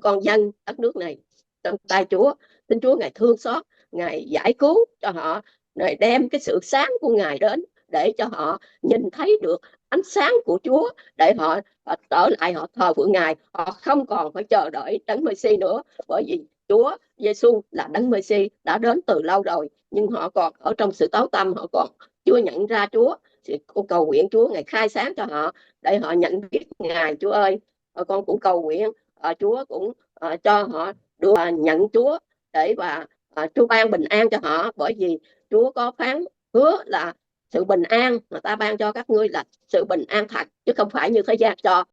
con dân đất nước này trong tay Chúa. Xin Chúa Ngài thương xót, Ngài giải cứu cho họ, Ngài đem cái sự sáng của Ngài đến để cho họ nhìn thấy được ánh sáng của Chúa, để họ trở lại họ thờ phượng Ngài, họ không còn phải chờ đợi Đấng Messi nữa, bởi vì Chúa Giêsu là Đấng Messi đã đến từ lâu rồi, nhưng họ còn ở trong sự tối tăm, họ còn chưa nhận ra Chúa. Thì con cầu nguyện Chúa Ngài khai sáng cho họ để họ nhận biết Ngài. Chúa ơi, con cũng cầu nguyện Chúa cũng cho họ được nhận Chúa, để và Chúa ban bình an cho họ, bởi vì Chúa có phán hứa là sự bình an mà ta ban cho các ngươi là sự bình an thật, chứ không phải như thế gian cho.